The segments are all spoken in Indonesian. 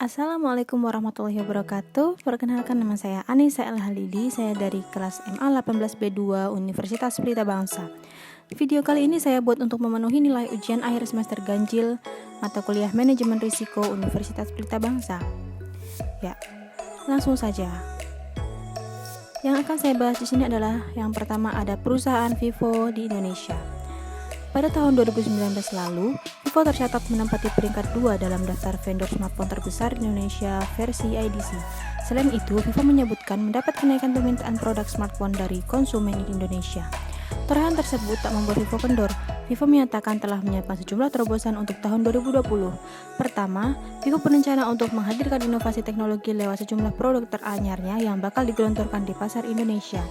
Assalamualaikum warahmatullahi wabarakatuh. Perkenalkan, nama saya Anissa El Halidi. Saya dari kelas MA 18B2 Universitas Pelita Bangsa. Video kali ini saya buat untuk memenuhi nilai ujian akhir semester ganjil mata kuliah Manajemen Risiko Universitas Pelita Bangsa. Ya, langsung saja. Yang akan saya bahas di sini adalah yang pertama, ada perusahaan Vivo di Indonesia. Pada tahun 2019 lalu, Vivo tercatat menempati peringkat 2 dalam daftar vendor smartphone terbesar di Indonesia versi IDC. Selain itu, Vivo menyebutkan mendapat kenaikan permintaan produk smartphone dari konsumen di Indonesia. Torehan tersebut tak membuat Vivo kendor. Vivo menyatakan telah menyiapkan sejumlah terobosan untuk tahun 2020. Pertama, Vivo berencana untuk menghadirkan inovasi teknologi lewat sejumlah produk teranyarnya yang bakal digelontorkan di pasar Indonesia.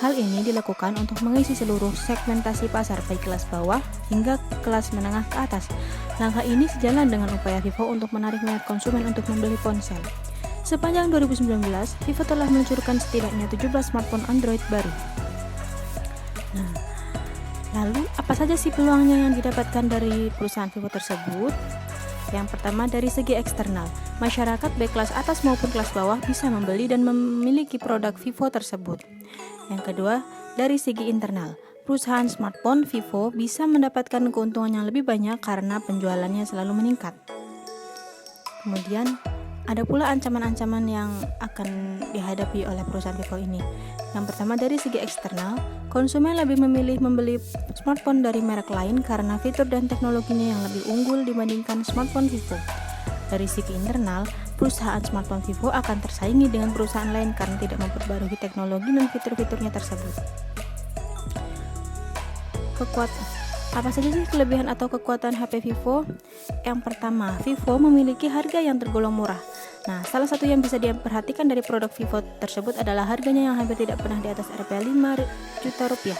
Hal ini dilakukan untuk mengisi seluruh segmentasi pasar, baik kelas bawah hingga kelas menengah ke atas. Langkah ini sejalan dengan upaya Vivo untuk menarik minat konsumen untuk membeli ponsel. Sepanjang 2019, Vivo telah meluncurkan setidaknya 17 smartphone Android baru. Nah, lalu apa saja sih peluangnya yang didapatkan dari perusahaan Vivo tersebut? Yang pertama, dari segi eksternal, masyarakat baik kelas atas maupun kelas bawah bisa membeli dan memiliki produk Vivo tersebut. Yang kedua, dari segi internal, perusahaan smartphone Vivo bisa mendapatkan keuntungan yang lebih banyak karena penjualannya selalu meningkat. Kemudian, ada pula ancaman-ancaman yang akan dihadapi oleh perusahaan Vivo ini. Yang pertama, dari segi eksternal, konsumen lebih memilih membeli smartphone dari merek lain karena fitur dan teknologinya yang lebih unggul dibandingkan smartphone Vivo. Dari segi internal, perusahaan smartphone Vivo akan tersaingi dengan perusahaan lain karena tidak memperbarui teknologi dan fitur-fiturnya tersebut. Apa saja sih kelebihan atau kekuatan HP Vivo? Yang pertama, Vivo memiliki harga yang tergolong murah. Nah, salah satu yang bisa diperhatikan dari produk Vivo tersebut adalah harganya yang hampir tidak pernah di atas Rp 5 juta rupiah.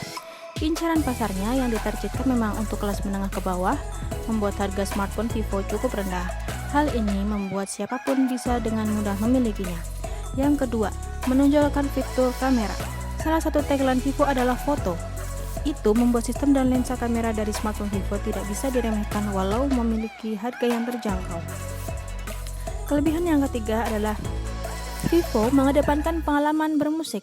Incaran pasarnya yang ditargetkan memang untuk kelas menengah ke bawah, membuat harga smartphone Vivo cukup rendah. Hal ini membuat siapapun bisa dengan mudah memilikinya. Yang kedua, menonjolkan fitur kamera. Salah satu tagline Vivo adalah foto. Itu membuat sistem dan lensa kamera dari smartphone Vivo tidak bisa diremehkan walau memiliki harga yang terjangkau. Kelebihan yang ketiga adalah Vivo mengedepankan pengalaman bermusik.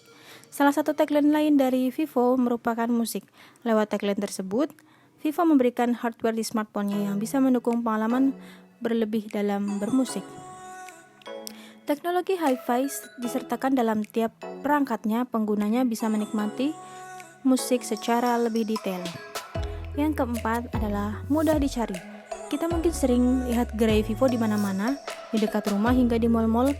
Salah satu tagline lain dari Vivo merupakan musik. Lewat tagline tersebut, Vivo memberikan hardware di smartphone-nya yang bisa mendukung pengalaman berlebih dalam bermusik. Teknologi Hi-Fi disertakan dalam tiap perangkatnya, penggunanya bisa menikmati musik secara lebih detail. Yang keempat adalah mudah dicari. Kita mungkin sering lihat gerai Vivo di mana-mana, di dekat rumah hingga di mal-mal.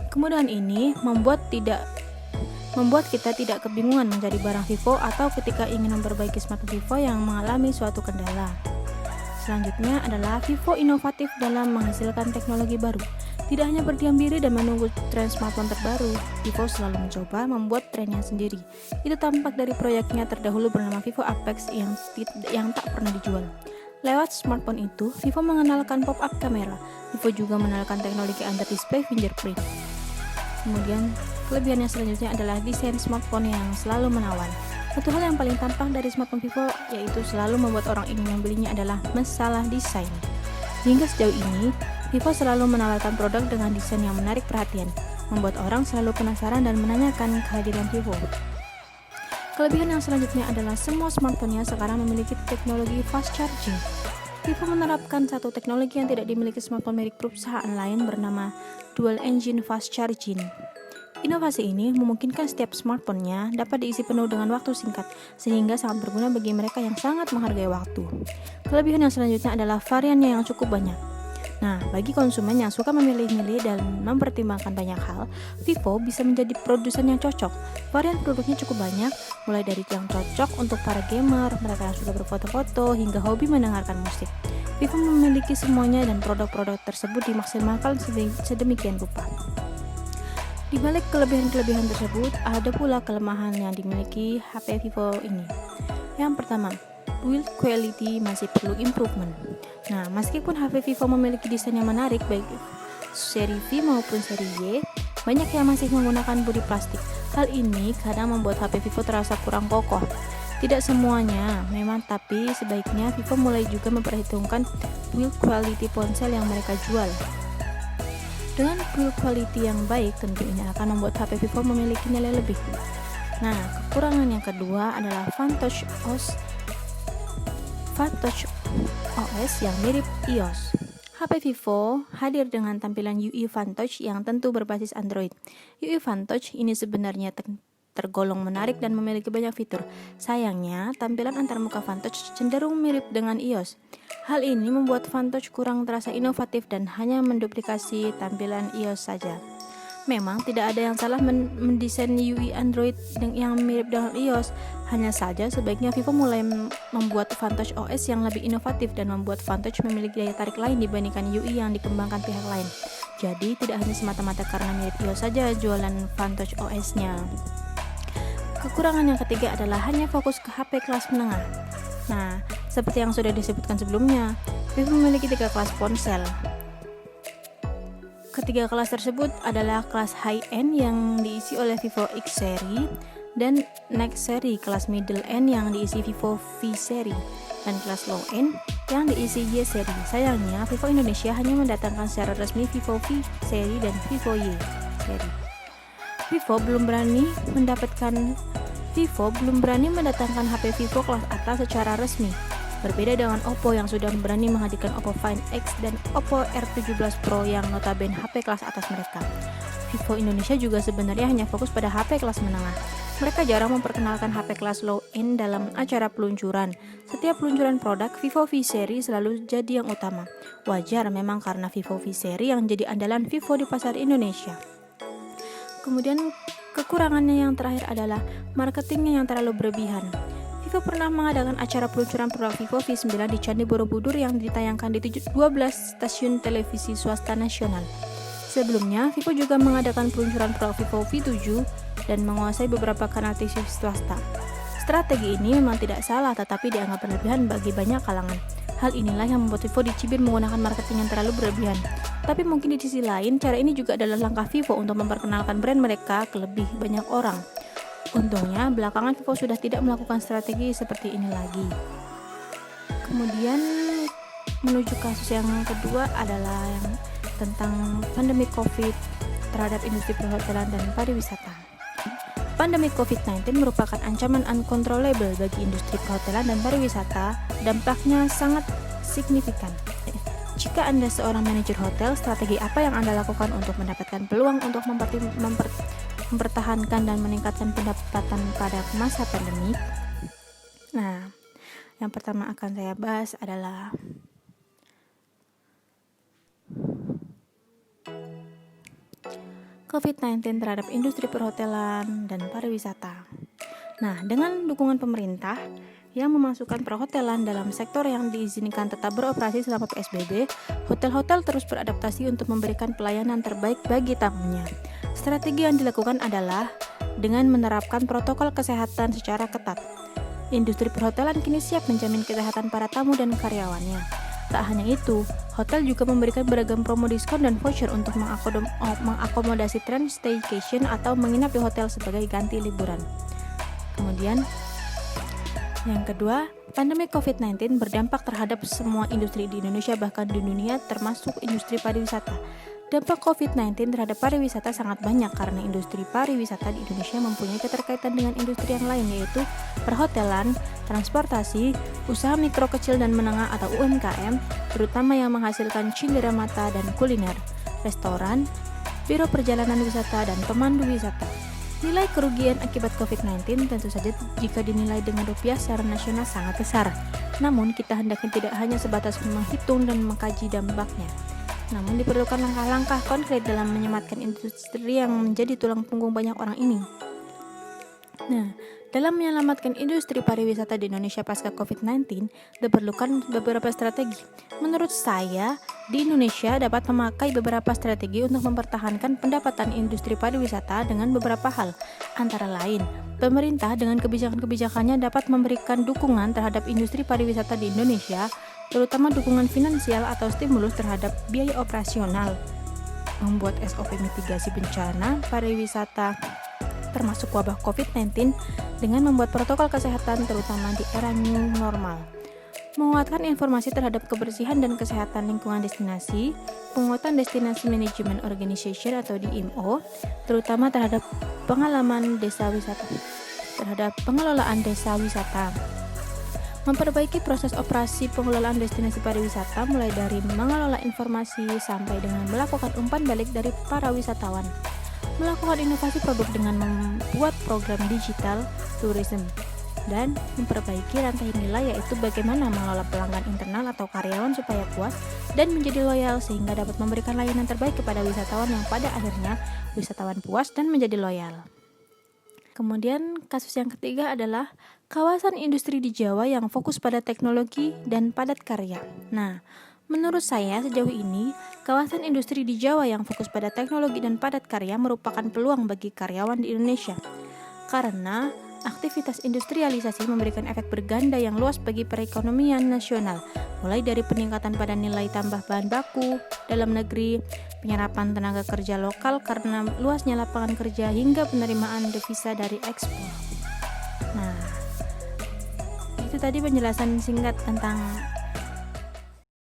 Kemudahan ini membuat kita tidak kebingungan mencari barang Vivo atau ketika ingin memperbaiki smartphone Vivo yang mengalami suatu kendala. Selanjutnya adalah Vivo inovatif dalam menghasilkan teknologi baru. Tidak hanya berdiam diri dan menunggu tren smartphone terbaru, Vivo selalu mencoba membuat trennya sendiri. Itu tampak dari proyeknya terdahulu bernama Vivo Apex yang tak pernah dijual. Lewat smartphone itu, Vivo mengenalkan pop-up kamera. Vivo juga mengenalkan teknologi under display fingerprint. Kemudian, kelebihannya selanjutnya adalah desain smartphone yang selalu menawan. Satu hal yang paling tampak dari smartphone Vivo yaitu selalu membuat orang ingin membelinya adalah masalah desain. Hingga sejauh ini, Vivo selalu menawarkan produk dengan desain yang menarik perhatian, membuat orang selalu penasaran dan menanyakan kehadiran Vivo. Kelebihan yang selanjutnya adalah semua smartphone-nya sekarang memiliki teknologi fast charging. Vivo menerapkan satu teknologi yang tidak dimiliki smartphone milik perusahaan lain bernama Dual Engine Fast Charging. Inovasi ini memungkinkan setiap smartphone-nya dapat diisi penuh dengan waktu singkat, sehingga sangat berguna bagi mereka yang sangat menghargai waktu. Kelebihan yang selanjutnya adalah variannya yang cukup banyak. Nah, bagi konsumen yang suka memilih-milih dan mempertimbangkan banyak hal, Vivo bisa menjadi produsen yang cocok. Varian produknya cukup banyak, mulai dari yang cocok untuk para gamer, mereka yang suka berfoto-foto, hingga hobi mendengarkan musik. Vivo memiliki semuanya dan produk-produk tersebut dimaksimalkan sedemikian rupa. Di balik kelebihan-kelebihan tersebut, ada pula kelemahan yang dimiliki HP Vivo ini. Yang pertama, build quality masih perlu improvement. Nah, meskipun HP Vivo memiliki desain yang menarik baik seri V maupun seri Y, banyak yang masih menggunakan bodi plastik. Hal ini kadang membuat HP Vivo terasa kurang kokoh. Tidak semuanya memang, tapi sebaiknya Vivo mulai juga memperhitungkan build quality ponsel yang mereka jual. Dengan build quality yang baik, tentu ini akan membuat HP Vivo memiliki nilai lebih. Nah, kekurangan yang kedua adalah Vantage OS yang mirip iOS. HP Vivo hadir dengan tampilan UI Vantage yang tentu berbasis Android. UI Vantage ini sebenarnya tergolong menarik dan memiliki banyak fitur. Sayangnya, tampilan antarmuka Vantage cenderung mirip dengan iOS. Hal ini membuat Vantage kurang terasa inovatif dan hanya menduplikasi tampilan iOS saja. Memang tidak ada yang salah mendesain UI Android yang mirip dengan iOS. Hanya saja sebaiknya Vivo mulai membuat Vantage OS yang lebih inovatif dan membuat Vantage memiliki daya tarik lain dibandingkan UI yang dikembangkan pihak lain. Jadi tidak hanya semata-mata karena mirip iOS saja jualan Vantage OS-nya. Kekurangan yang ketiga adalah hanya fokus ke HP kelas menengah. Nah, seperti yang sudah disebutkan sebelumnya, Vivo memiliki 3 kelas ponsel. Ketiga kelas tersebut adalah kelas high-end yang diisi oleh Vivo X seri dan next seri kelas middle end yang diisi Vivo V seri dan kelas low-end yang diisi Y seri. Sayangnya, Vivo Indonesia hanya mendatangkan secara resmi Vivo V seri dan Vivo Y seri. Vivo belum berani mendatangkan HP Vivo kelas atas secara resmi. Berbeda dengan Oppo yang sudah berani menghadirkan Oppo Find X dan Oppo R17 Pro yang notabene HP kelas atas mereka. Vivo Indonesia juga sebenarnya hanya fokus pada HP kelas menengah. Mereka jarang memperkenalkan HP kelas low-end dalam acara peluncuran. Setiap peluncuran produk, Vivo V seri selalu jadi yang utama. Wajar memang karena Vivo V seri yang jadi andalan Vivo di pasar Indonesia. Kemudian kekurangannya yang terakhir adalah marketingnya yang terlalu berlebihan. Vivo pernah mengadakan acara peluncuran produk Vivo V9 di Candi Borobudur yang ditayangkan di 12 stasiun televisi swasta nasional. Sebelumnya, Vivo juga mengadakan peluncuran produk Vivo V7 dan menguasai beberapa kanal TV swasta. Strategi ini memang tidak salah, tetapi dianggap berlebihan bagi banyak kalangan. Hal inilah yang membuat Vivo dicibir menggunakan marketing yang terlalu berlebihan. Tapi mungkin di sisi lain, cara ini juga adalah langkah Vivo untuk memperkenalkan brand mereka ke lebih banyak orang. Untungnya, belakangan Vivo sudah tidak melakukan strategi seperti ini lagi. Kemudian, menuju kasus yang kedua adalah yang tentang pandemi COVID terhadap industri perhotelan dan pariwisata. Pandemi COVID-19 merupakan ancaman uncontrollable bagi industri perhotelan dan pariwisata. Dampaknya sangat signifikan. Jika Anda seorang manajer hotel, strategi apa yang Anda lakukan untuk mendapatkan peluang untuk mempertahankan dan meningkatkan pendapatan pada masa pandemi? Nah, yang pertama akan saya bahas adalah COVID-19 terhadap industri perhotelan dan pariwisata. Nah, dengan dukungan pemerintah yang memasukkan perhotelan dalam sektor yang diizinkan tetap beroperasi selama PSBB, hotel-hotel terus beradaptasi untuk memberikan pelayanan terbaik bagi tamunya. Strategi yang dilakukan adalah dengan menerapkan protokol kesehatan secara ketat. Industri perhotelan kini siap menjamin kesehatan para tamu dan karyawannya. Tak hanya itu, hotel juga memberikan beragam promo diskon dan voucher untuk mengakomodasi tren staycation atau menginap di hotel sebagai ganti liburan. Kemudian, yang kedua, pandemi COVID-19 berdampak terhadap semua industri di Indonesia bahkan di dunia termasuk industri pariwisata. Dampak COVID-19 terhadap pariwisata sangat banyak karena industri pariwisata di Indonesia mempunyai keterkaitan dengan industri yang lain yaitu perhotelan, transportasi, usaha mikro kecil dan menengah atau UMKM, terutama yang menghasilkan cindera mata dan kuliner, restoran, biro perjalanan wisata dan pemandu wisata. Nilai kerugian akibat COVID-19 tentu saja jika dinilai dengan rupiah secara nasional sangat besar. Namun kita hendaknya tidak hanya sebatas menghitung dan mengkaji dampaknya. Namun diperlukan langkah-langkah konkret dalam menyematkan industri yang menjadi tulang punggung banyak orang ini. Nah, dalam menyelamatkan industri pariwisata di Indonesia pasca COVID-19, diperlukan beberapa strategi. Menurut saya, di Indonesia dapat memakai beberapa strategi untuk mempertahankan pendapatan industri pariwisata dengan beberapa hal. Antara lain, pemerintah dengan kebijakan-kebijakannya dapat memberikan dukungan terhadap industri pariwisata di Indonesia, terutama dukungan finansial atau stimulus terhadap biaya operasional, membuat SOP mitigasi bencana pariwisata termasuk wabah COVID-19 dengan membuat protokol kesehatan terutama di era new normal, menguatkan informasi terhadap kebersihan dan kesehatan lingkungan destinasi, penguatan Destination Management Organization atau DMO, terutama terhadap pengelolaan desa wisata. Memperbaiki proses operasi pengelolaan destinasi pariwisata mulai dari mengelola informasi sampai dengan melakukan umpan balik dari para wisatawan. Melakukan inovasi produk dengan membuat program digital tourism dan memperbaiki rantai nilai, yaitu bagaimana mengelola pelanggan internal atau karyawan supaya puas dan menjadi loyal sehingga dapat memberikan layanan terbaik kepada wisatawan yang pada akhirnya wisatawan puas dan menjadi loyal. Kemudian kasus yang ketiga adalah kawasan industri di Jawa yang fokus pada teknologi dan padat karya. Nah, menurut saya sejauh ini kawasan industri di Jawa yang fokus pada teknologi dan padat karya merupakan peluang bagi karyawan di Indonesia. Karena aktivitas industrialisasi memberikan efek berganda yang luas bagi perekonomian nasional, mulai dari peningkatan pada nilai tambah bahan baku dalam negeri, penyerapan tenaga kerja lokal karena luasnya lapangan kerja, hingga penerimaan devisa dari ekspor. Nah, itu tadi penjelasan singkat tentang